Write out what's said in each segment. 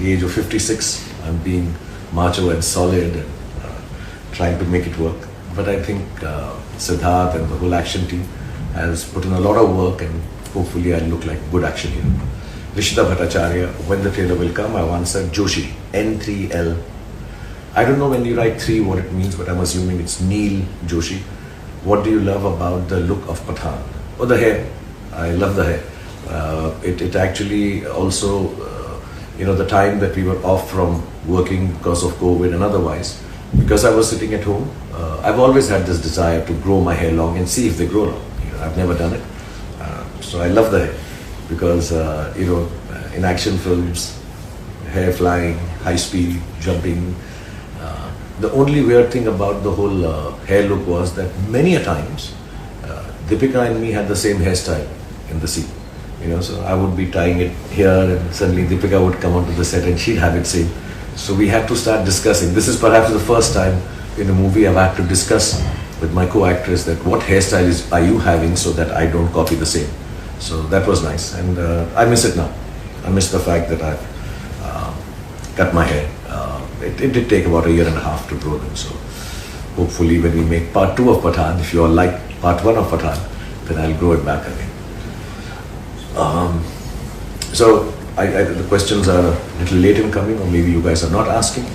the age of 56, I'm being macho and solid and trying to make it work. But I think Siddharth and the whole action team has put in a lot of work, and hopefully I'll look like a good action hero. Rishita Bhattacharya, when the trailer will come, I once said Joshi, N3L. I don't know when you write 3 what it means, but I'm assuming it's Neil Joshi. What do you love about the look of Pathaan? Oh, the hair. I love the hair. It actually also, the time that we were off from working because of COVID and otherwise, because I was sitting at home, I've always had this desire to grow my hair long and see if they grow long. I've never done it. So I love the hair because, in action films, hair flying, high speed, jumping. The only weird thing about the whole hair look was that many a times, Deepika and me had the same hairstyle in the scene. So I would be tying it here and suddenly Deepika would come onto the set and she'd have it same. So we had to start discussing. This is perhaps the first time in a movie I've had to discuss with my co-actress that what hairstyle are you having so that I don't copy the same. So that was nice, and I miss it now. I miss the fact that I've cut my hair. It did take about 1.5 years to grow them. So hopefully when we make part 2 of Pathaan, if you all like part 1 of Pathaan, then I'll grow it back again. So the questions are a little late in coming, or maybe you guys are not asking.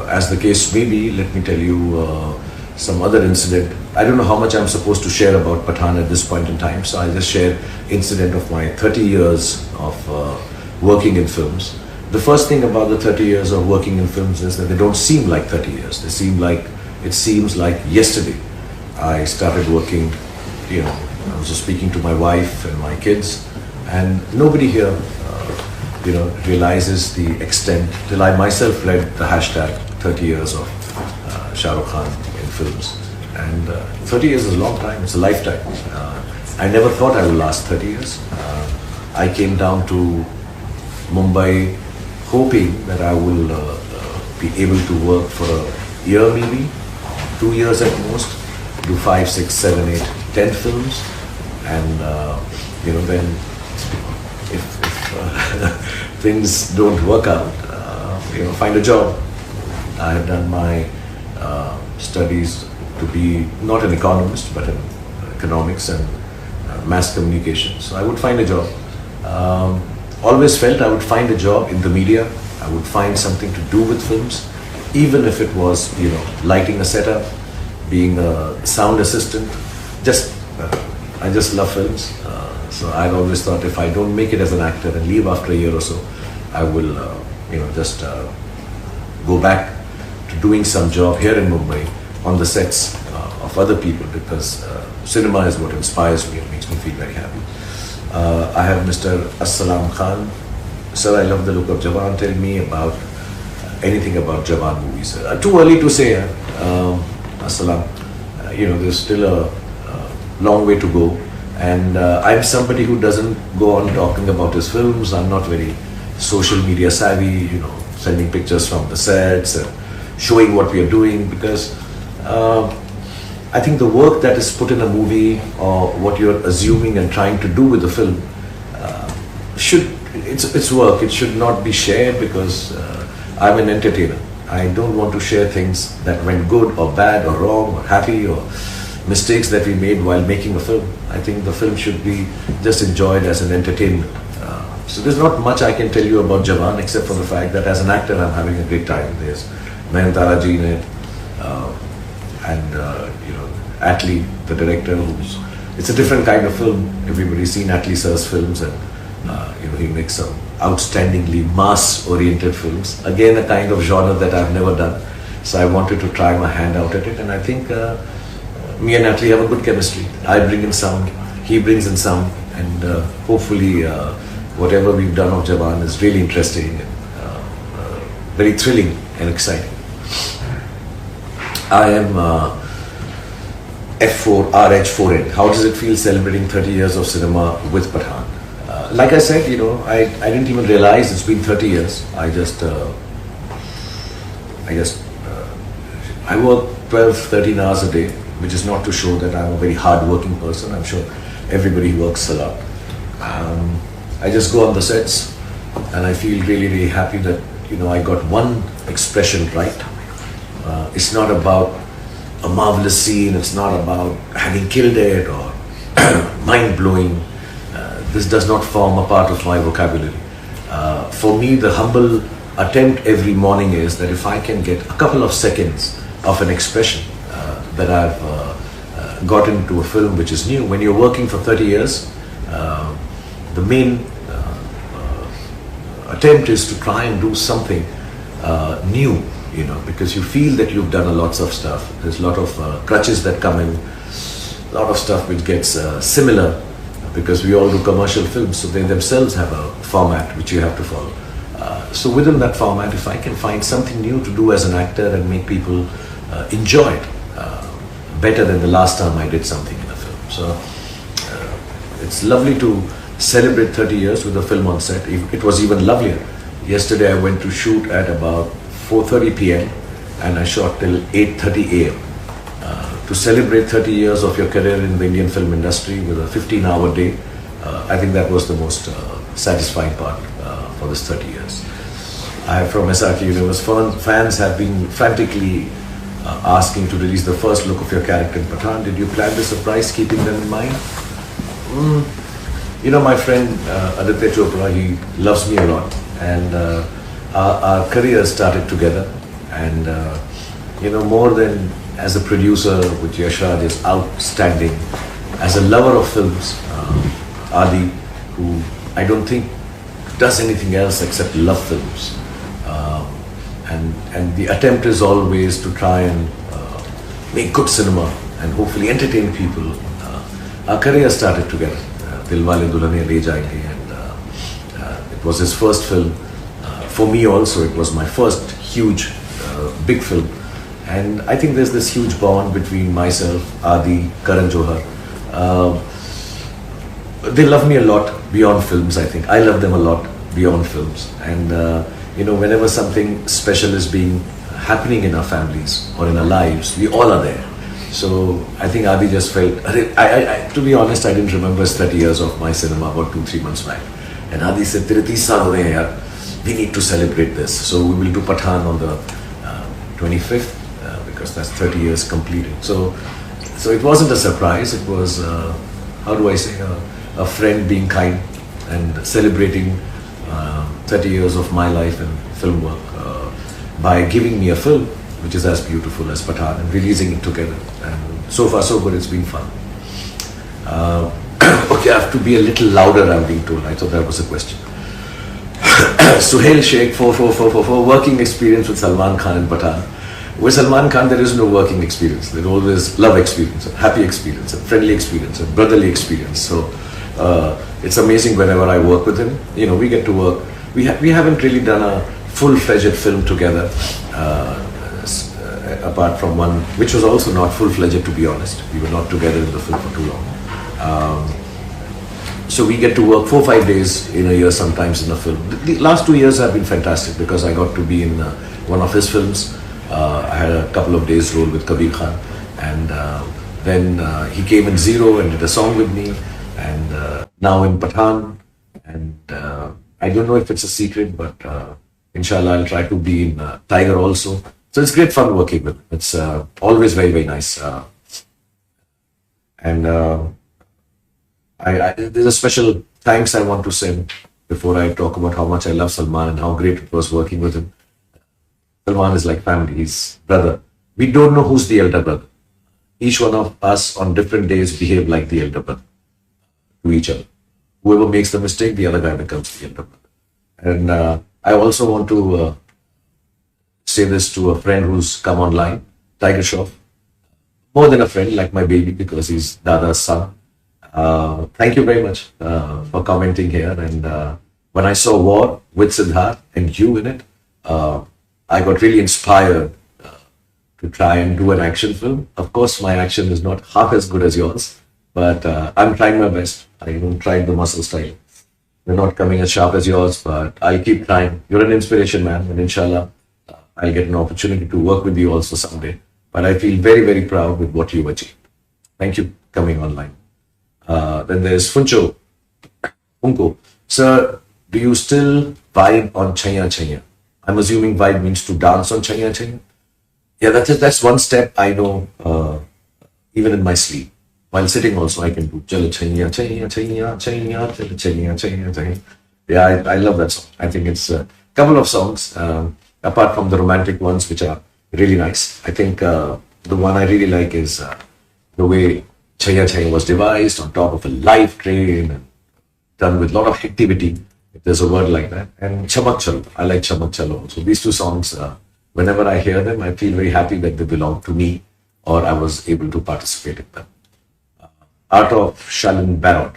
As the case may be, let me tell you some other incident. I don't know how much I'm supposed to share about Pathaan at this point in time, so I'll just share incident of my 30 years of working in films. The first thing about the 30 years of working in films is that they don't seem like 30 years. It seems like yesterday I started working. I was just speaking to my wife and my kids, and nobody here, realizes the extent till I myself read the hashtag 30 years of Shah Rukh Khan in films. And 30 years is a long time, it's a lifetime. I never thought I would last 30 years. I came down to Mumbai hoping that I will be able to work for a year, maybe 2 years at most, do 5, 6, 7, 8, 10 films, and then if things don't work out, find a job. I have done my studies to be not an economist but in economics and mass communication. So I would find a job. Always felt I would find a job in the media. I would find something to do with films, even if it was lighting a setup, being a sound assistant. I just love films. So I've always thought if I don't make it as an actor and leave after a year or so, I will just go back to doing some job here in Mumbai on the sets of other people, because cinema is what inspires me and makes me feel very happy. I have Mr. Assalam Khan. Sir, I love the look of Jawan. Tell me about anything about Jawan movies. Too early to say, Assalam. There's still a long way to go. And I'm somebody who doesn't go on talking about his films. I'm not very social media savvy, sending pictures from the sets and showing what we are doing, because I think the work that is put in a movie, or what you're assuming and trying to do with the film, it's work. It should not be shared, because I'm an entertainer. I don't want to share things that went good or bad or wrong or happy or mistakes that we made while making a film. I think the film should be just enjoyed as an entertainment. So there's not much I can tell you about Jawan, except for the fact that as an actor I'm having a great time. There's Nayanthara ji in it, and Atlee, the director, it's a different kind of film. Everybody's seen Atlee sir's films, and he makes some outstandingly mass-oriented films. Again, a kind of genre that I've never done. So I wanted to try my hand out at it, and I think me and Atlee have a good chemistry. I bring in sound, he brings in sound, and hopefully whatever we've done of Jawan is really interesting and very thrilling and exciting. I am F4 RH4N. How does it feel celebrating 30 years of cinema with Pathaan? Like I said, I didn't even realize it's been 30 years. I work 12, 13 hours a day, which is not to show that I'm a very hard-working person. I'm sure everybody works a lot. I just go on the sets, and I feel really, really happy that I got one expression right. It's not about a marvelous scene. It's not about having killed it or mind blowing. This does not form a part of my vocabulary. For me, the humble attempt every morning is that if I can get a couple of seconds of an expression that I've got into a film which is new. When you're working for 30 years, the main attempt is to try and do something new, because you feel that you've done lots of stuff. There's a lot of crutches that come in, a lot of stuff which gets similar, because we all do commercial films, so they themselves have a format which you have to follow. So within that format, if I can find something new to do as an actor and make people enjoy it better than the last time I did something in a film. So it's lovely to celebrate 30 years with a film on set. It was even lovelier. Yesterday I went to shoot at about 4:30 p.m. and I shot till 8:30 a.m. To celebrate 30 years of your career in the Indian film industry with a 15-hour day, I think that was the most satisfying part for this 30 years. From SRK Universe, fans have been frantically asking to release the first look of your character in Pathaan. Did you plan the surprise keeping them in mind? My friend Aditya Chopra, he loves me a lot, and our careers started together, and more than as a producer, which Yashraj is outstanding, as a lover of films, Adi, who I don't think does anything else except love films, and the attempt is always to try and make good cinema and hopefully entertain people. Our career started together. Dilwale Dulhaniya Le Jayenge, and it was his first film. For me also, it was my first huge, big film. And I think there's this huge bond between myself, Adi, Karan Johar. They love me a lot beyond films, I think. I love them a lot beyond films. And, whenever something special is happening in our families or in our lives, we all are there. So I think Adi just felt, to be honest, I didn't remember 30 years of my cinema about 2-3 months back. And Adi said, "Tere 30 saal ho gaye hain yaar. We need to celebrate this." So we will do Pathaan on the 25th, because that's 30 years completed. So it wasn't a surprise. It was, how do I say, a friend being kind and celebrating 30 years of my life in film work by giving me a film which is as beautiful as Pathaan and releasing it together. And so far so good, it's been fun. Okay, I have to be a little louder, I'm being told. I thought that was a question. Suhail Sheikh 4444, working experience with Salman Khan in Pathaan. With Salman Khan, there is no working experience. There's always love experience, a happy experience, a friendly experience, a brotherly experience. So it's amazing whenever I work with him. We get to work. We haven't really done a full-fledged film together, apart from one, which was also not full-fledged, to be honest. We were not together in the film for too long. So we get to work 4-5 days in a year sometimes in a film. The last 2 years have been fantastic because I got to be in one of his films. I had a couple of days role with Kabir Khan, and then he came in Zero and did a song with me, and now in Pathaan, and I don't know if it's a secret, but inshallah I'll try to be in Tiger also. So it's great fun working with him. It's always very, very nice. And there's a special thanks I want to send before I talk about how much I love Salman and how great it was working with him. Salman is like family, he's brother. We don't know who's the elder brother. Each one of us on different days behave like the elder brother to each other. Whoever makes the mistake, the other guy becomes the elder brother. And I also want to say this to a friend who's come online, Tiger Shroff. More than a friend, like my baby, because he's Dada's son. Thank you very much for commenting here. And when I saw War with Siddharth and you in it, I got really inspired to try and do an action film. Of course, my action is not half as good as yours, but I'm trying my best. I even tried the muscle style. They're not coming as sharp as yours, but I'll keep trying. You're an inspiration, man, and inshallah, I'll get an opportunity to work with you also someday. But I feel very, very proud with what you've achieved. Thank you for coming online. Then there's Funko. Sir, Do you still vibe on Chaya Chaya? I'm assuming vibe means to dance on Chaya Chaya. Yeah, that's one step I know, even in my sleep. While sitting also, I can do Chalo Chaya Chaya Chaya Chaya Chalo Chaya Chaya Chaya. Yeah, I love that song. I think it's a couple of songs, apart from the romantic ones, which are really nice. I think the one I really like is the way Chaya Chaya was devised on top of a live train and done with a lot of activity, if there's a word like that. And Chamak Chalo, I like Chamak Chalo also. These two songs, whenever I hear them, I feel very happy that they belong to me or I was able to participate in them. Art of Shalin Barrot,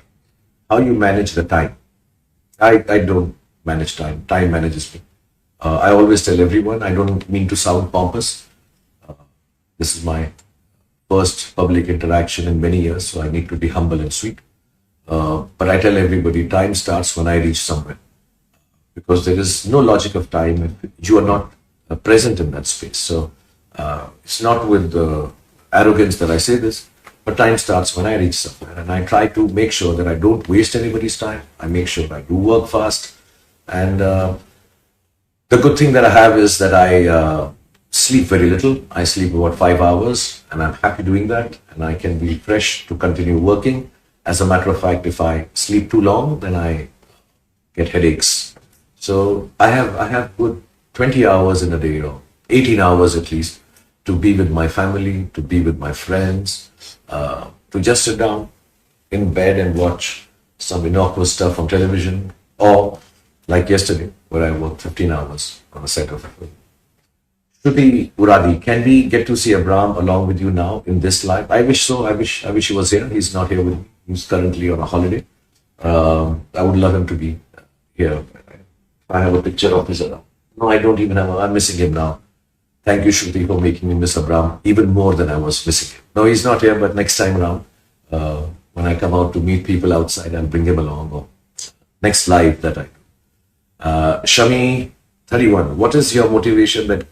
how you manage the time. I don't manage time, time manages me. I always tell everyone, I don't mean to sound pompous. This is my first public interaction in many years, so I need to be humble and sweet. But I tell everybody, time starts when I reach somewhere, because there is no logic of time if you are not present in that space. So it's not with arrogance that I say this, but time starts when I reach somewhere, and I try to make sure that I don't waste anybody's time. I make sure I do work fast, and the good thing that I have is that I sleep very little. I sleep about 5 hours, and I'm happy doing that, and I can be fresh to continue working. As a matter of fact, if I sleep too long, then I get headaches. So I have good 20 hours in a day, or 18 hours at least, to be with my family, to be with my friends, to just sit down in bed and watch some innocuous stuff on television, or like yesterday, where I worked 15 hours on a set of a film. Shruti Uradi, can we get to see Abram along with you now in this live? I wish so. I wish he was here. He's not here with me. He's currently on a holiday. I would love him to be here. I have a picture of his. No, I don't even have. I'm missing him now. Thank you, Shruti, for making me miss Abram even more than I was missing him. No, he's not here, but next time around, when I come out to meet people outside, I'll bring him along. Or next live that I do. Shami 31, what is your motivation that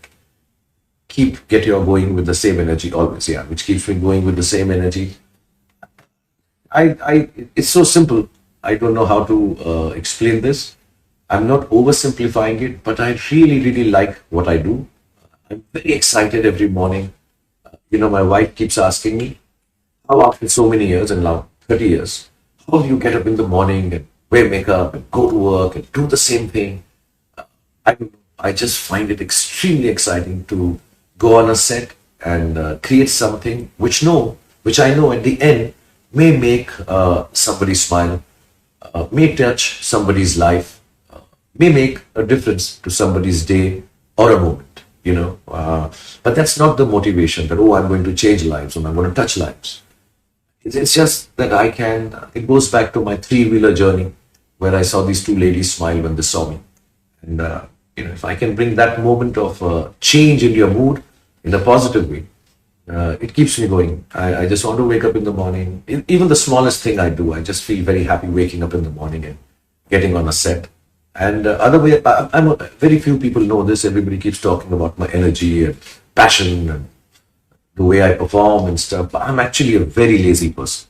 get you going with the same energy always? Yeah, which keeps me going with the same energy. It's so simple. I don't know how to explain this. I'm not oversimplifying it, but I really like what I do. I'm very excited every morning. My wife keeps asking me, how after so many years, and now 30 years, how do you get up in the morning and wear makeup and go to work and do the same thing? I just find it extremely exciting to go on a set and create something which I know at the end may make somebody smile, may touch somebody's life, may make a difference to somebody's day or a moment, But that's not the motivation that, I'm going to change lives or I'm going to touch lives. It's just that it goes back to my three-wheeler journey where I saw these two ladies smile when they saw me. And, if I can bring that moment of change in your mood in a positive way, it keeps me going. I just want to wake up in the morning. Even the smallest thing I do, I just feel very happy waking up in the morning and getting on a set. And very few people know this. Everybody keeps talking about my energy and passion and the way I perform and stuff. But I'm actually a very lazy person.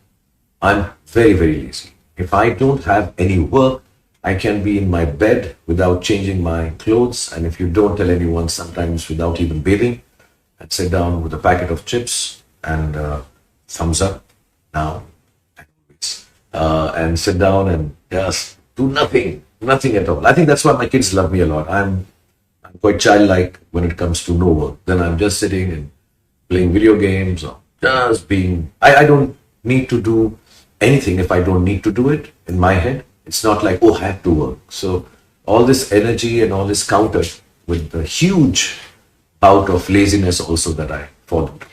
I'm very lazy. If I don't have any work, I can be in my bed without changing my clothes. And if you don't tell anyone, sometimes without even bathing, I'd sit down with a packet of chips and thumbs up now and always, and sit down and just do nothing at all. I think that's why my kids love me a lot. I'm quite childlike when it comes to no work. Then I'm just sitting and playing video games or just being. I don't need to do anything if I don't need to do it in my head. It's not like, I have to work. So all this energy and all this countered with the huge bout of laziness also that I followed.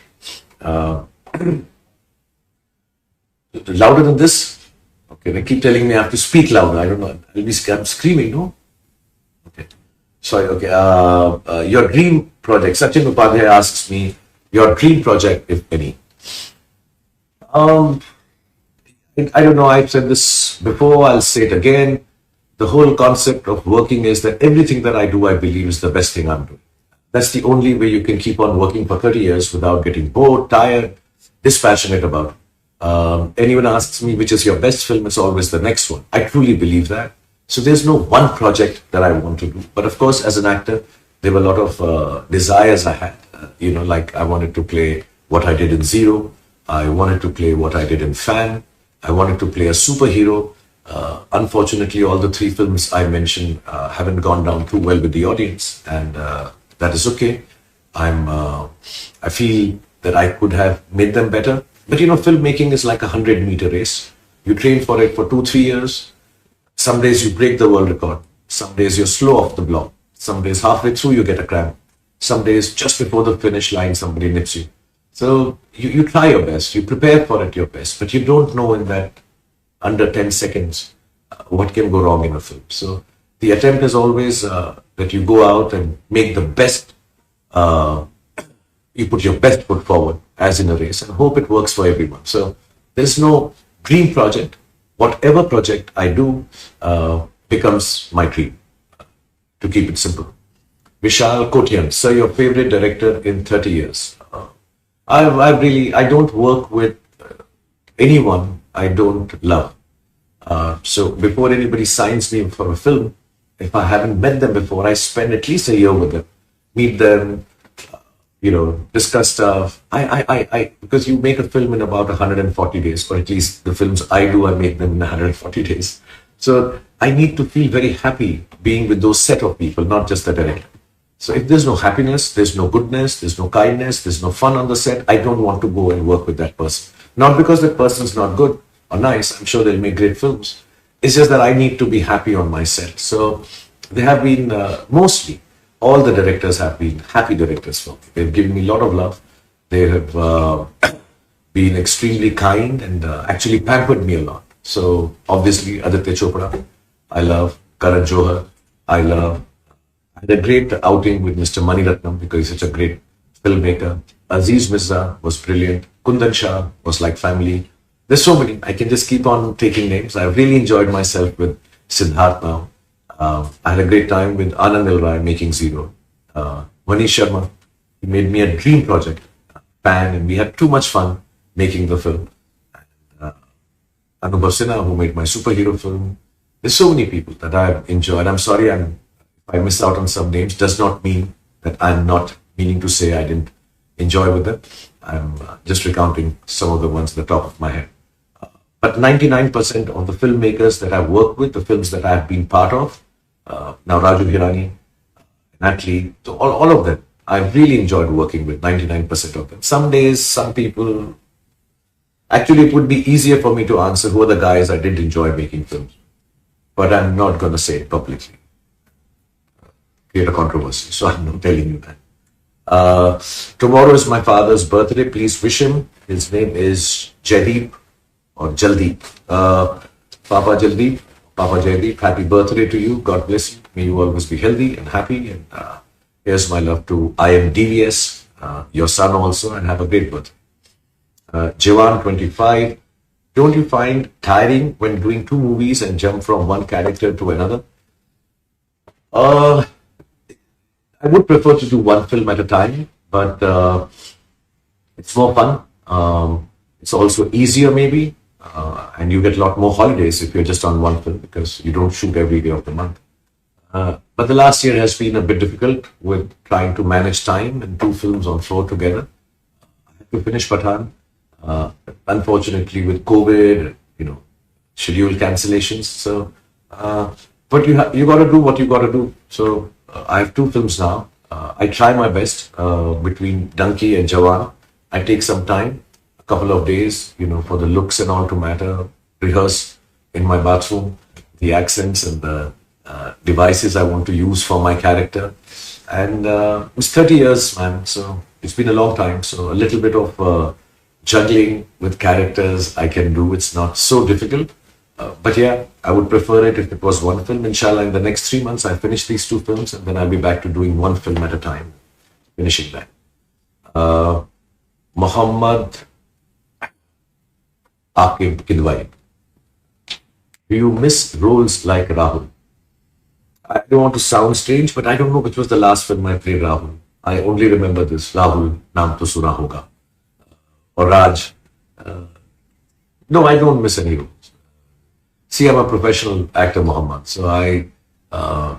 Louder than this? Okay, they keep telling me I have to speak louder. I don't know. I'm screaming, no? Okay. Sorry, okay. Your dream project. Sachin Upadhyay asks me, your dream project, if any. I don't know, I've said this before, I'll say it again. The whole concept of working is that everything that I do, I believe is the best thing I'm doing. That's the only way you can keep on working for 30 years without getting bored, tired, dispassionate about it. Anyone asks me which is your best film, it's always the next one. I truly believe that. So there's no one project that I want to do. But of course, as an actor, there were a lot of desires I had. Like I wanted to play what I did in Zero. I wanted to play what I did in Fan. I wanted to play a superhero. Unfortunately, all the three films I mentioned haven't gone down too well with the audience, and that is okay. I feel that I could have made them better. But filmmaking is like a 100-meter race. You train for it for 2-3 years. Some days you break the world record. Some days you're slow off the block. Some days halfway through you get a cramp. Some days just before the finish line somebody nips you. So you try your best. You prepare for it your best. But you don't know in that under 10 seconds what can go wrong in a film. So the attempt is always that you go out and make the best, you put your best foot forward as in a race and hope it works for everyone. So there's no dream project. Whatever project I do becomes my dream, to keep it simple. Vishal Kotian, sir, your favorite director in 30 years. I don't work with anyone I don't love. So before anybody signs me for a film, if I haven't met them before, I spend at least a year with them, meet them, discuss stuff. Because you make a film in about 140 days, or at least the films I do, I make them in 140 days. So I need to feel very happy being with those set of people, not just the director. So if there's no happiness, there's no goodness, there's no kindness, there's no fun on the set, I don't want to go and work with that person. Not because that person's not good or nice, I'm sure they'll make great films. It's just that I need to be happy on my set. So they have been, mostly, all the directors have been happy directors for me. They've given me a lot of love. They have been extremely kind and actually pampered me a lot. So obviously, Aditya Chopra, I love. Karan Johar, I love. I had a great outing with Mr. Mani Ratnam because he's such a great filmmaker. Aziz Mirza was brilliant. Kundan Shah was like family. There's so many. I can just keep on taking names. I've really enjoyed myself with Siddharth now. I had a great time with Anand L. Rai making Zero. Manish Sharma, he made me a dream project, Pan, and we had too much fun making the film. Anubhav Sinha, who made my superhero film. There's so many people that I've enjoyed. I'm sorry if I miss out on some names. Does not mean that I'm not meaning to say I didn't enjoy with them. I'm just recounting some of the ones at the top of my head. But 99% of the filmmakers that I've worked with, the films that I've been part of, now Raju Hirani, Natalie, so all of them, I've really enjoyed working with 99% of them. Some days, some people, actually it would be easier for me to answer who are the guys I didn't enjoy making films. But I'm not going to say it publicly. Create a controversy, so I'm not telling you that. Tomorrow is my father's birthday. Please wish him. His name is Jaideep or Jaldeep. Papa Jaldeep, Papa Jaideep, happy birthday to you. God bless you. May you always be healthy and happy. And here's my love to IM DVS, your son also, and have a great birthday. Jivan 25. Don't you find tiring when doing 2 movies and jump from one character to another? I would prefer to do one film at a time, but it's more fun. It's also easier maybe, and you get a lot more holidays if you're just on one film because you don't shoot every day of the month. But the last year has been a bit difficult with trying to manage time and 2 films on floor together. I had to finish Pathaan. Unfortunately, with COVID, schedule cancellations. So, but you got to do what you got to do. So I have 2 films now. I try my best between Dunki and Jawan. I take some time, a couple of days, for the looks and all to matter. Rehearse in my bathroom the accents and the devices I want to use for my character. And it's 30 years, man. So it's been a long time. So a little bit of juggling with characters I can do. It's not so difficult. But yeah, I would prefer it if it was one film. Inshallah, in the next 3 months, I finish these 2 films and then I'll be back to doing one film at a time, finishing that. Muhammad Aqib Kidwai. Do you miss roles like Rahul? I don't want to sound strange, but I don't know which was the last film I played Rahul. I only remember this, Rahul, Naam To Suna Hoga. Or Raj. No, I don't miss any roles. See, I'm a professional actor, Muhammad. So I uh,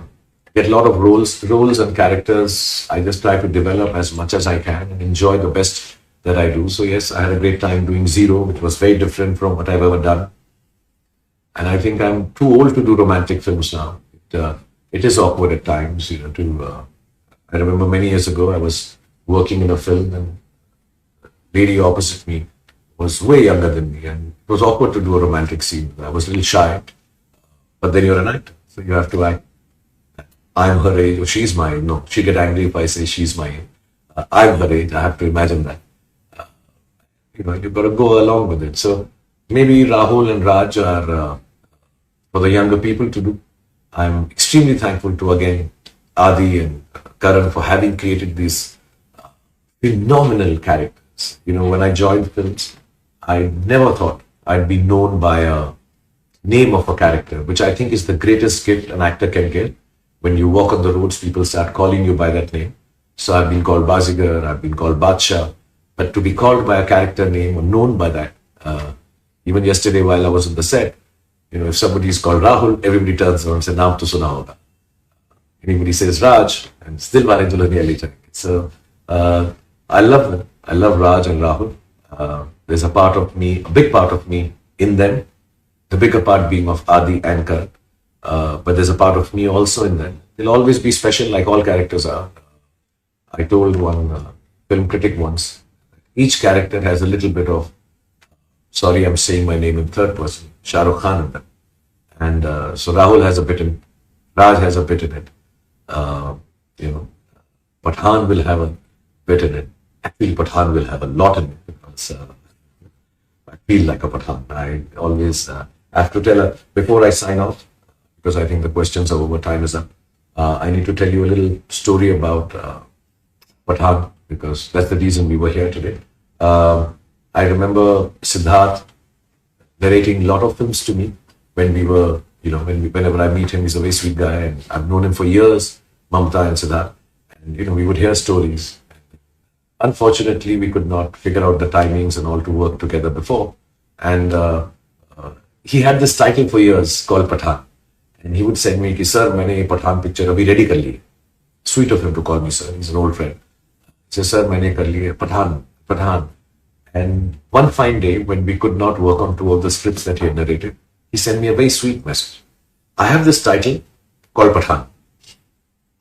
get a lot of roles and characters. I just try to develop as much as I can and enjoy the best that I do. So yes, I had a great time doing Zero, which was very different from what I've ever done. And I think I'm too old to do romantic films now. It is awkward at times, I remember many years ago, I was working in a film and lady opposite me was way younger than me, and it was awkward to do a romantic scene. I was a little shy, but then you're an actor, so you have to act. I'm her age, or she's my age. No, she get angry if I say she's my age. I'm her age. I have to imagine that. You've got to go along with it. So maybe Rahul and Raj are for the younger people to do. I'm extremely thankful to again Adi and Karan for having created these phenomenal characters. When I joined films, I never thought I'd be known by a name of a character, which I think is the greatest gift an actor can get. When you walk on the roads, people start calling you by that name. So I've been called Bazigar, I've been called Badshah, but to be called by a character name or known by that, even yesterday while I was on the set, if somebody is called Rahul, everybody turns around and says, "Naam to suna hoga." Anybody says Raj, and still Varanjula nearly check. So I love them. I love Raj and Rahul. There's a part of me, a big part of me in them, the bigger part being of Adi and Karan. But there's a part of me also in them. They'll always be special like all characters are. I told one film critic once, each character has a little bit of, sorry, I'm saying my name in third person, Shah Rukh Khan in them. And so Rahul has a bit in, Raj has a bit in it. Pathan will have a bit in it. Actually, Pathan will have a lot in it because I feel like a Pathan. I always have to tell her before I sign off, because I think the questions are over, time is up. I need to tell you a little story about Pathan, because that's the reason we were here today. I remember Siddharth narrating a lot of films to me when we were, whenever I meet him, he's a very sweet guy, and I've known him for years, Mamta and Siddharth, and we would hear stories. Unfortunately, we could not figure out the timings and all to work together before, and he had this title for years called Pathan, and he would send me, "Sir, मैंने ये Pathan picture अभी ready कर ली." Sweet of him to call me sir. He's an old friend. He says, "Sir, मैंने कर ली है Pathan." And one fine day, when we could not work on two of the scripts that he had narrated, he sent me a very sweet message. "I have this title called Pathan.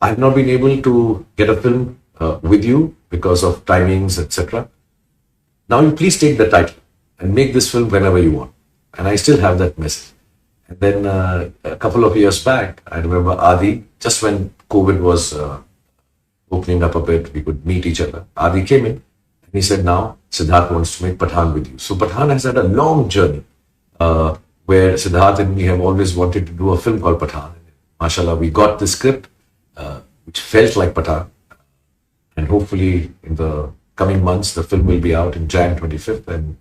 I have not been able to get a film with you because of timings, etc. Now you please take the title and make this film whenever you want." And I still have that message. And then a couple of years back, I remember Adi, just when COVID was opening up a bit, we could meet each other. Adi came in and he said, "Now Siddharth wants to make Pathan with you." So Pathan has had a long journey where Siddharth and me have always wanted to do a film called Pathan. MashaAllah, we got the script which felt like Pathan. And hopefully in the coming months, the film will be out in Jan 25th, and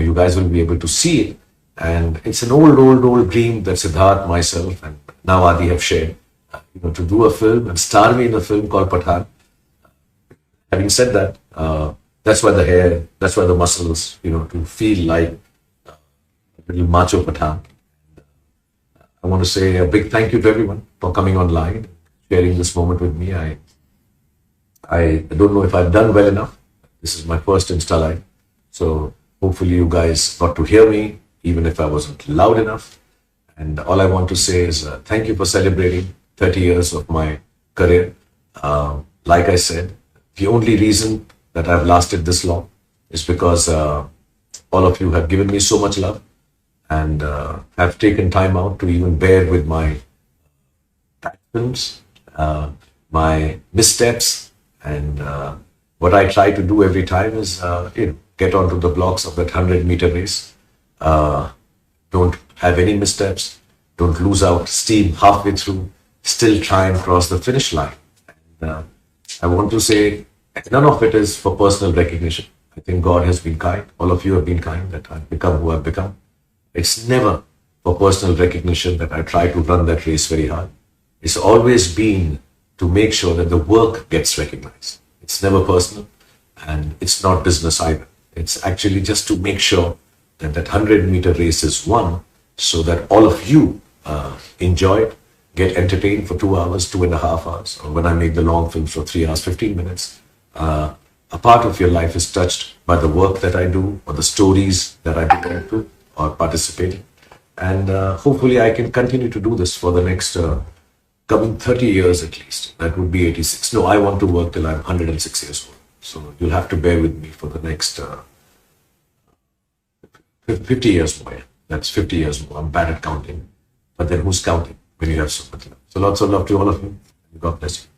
you guys will be able to see it. And it's an old dream that Siddharth, myself, and now Adi have shared, to do a film and star me in a film called Pathan. Having said that, that's why the hair, that's why the muscles, to feel like a little macho Pathan. I want to say a big thank you to everyone for coming online, sharing this moment with me. I don't know if I've done well enough. This is my first Insta Live. So hopefully you guys got to hear me, even if I wasn't loud enough. And all I want to say is thank you for celebrating 30 years of my career. Like I said, the only reason that I've lasted this long is because all of you have given me so much love and have taken time out to even bear with my films, my missteps, and what I try to do every time is get onto the blocks of that 100-meter race. Don't have any missteps. Don't lose out steam halfway through. Still try and cross the finish line. And, I want to say none of it is for personal recognition. I think God has been kind. All of you have been kind that I've become who I've become. It's never for personal recognition that I try to run that race very hard. It's always been to make sure that the work gets recognized. It's never personal, and it's not business either. It's actually just to make sure that that 100-meter race is won so that all of you enjoy it, get entertained for 2 hours, 2.5 hours, or when I make the long films for 3 hours, 15 minutes. A part of your life is touched by the work that I do or the stories that I belong to or participate in. And hopefully I can continue to do this for the next coming 30 years at least. That would be 86. No, I want to work till I'm 106 years old. So you'll have to bear with me for the next 50 years more. That's 50 years more. I'm bad at counting. But then who's counting when you have so much love? So lots of love to all of you. God bless you.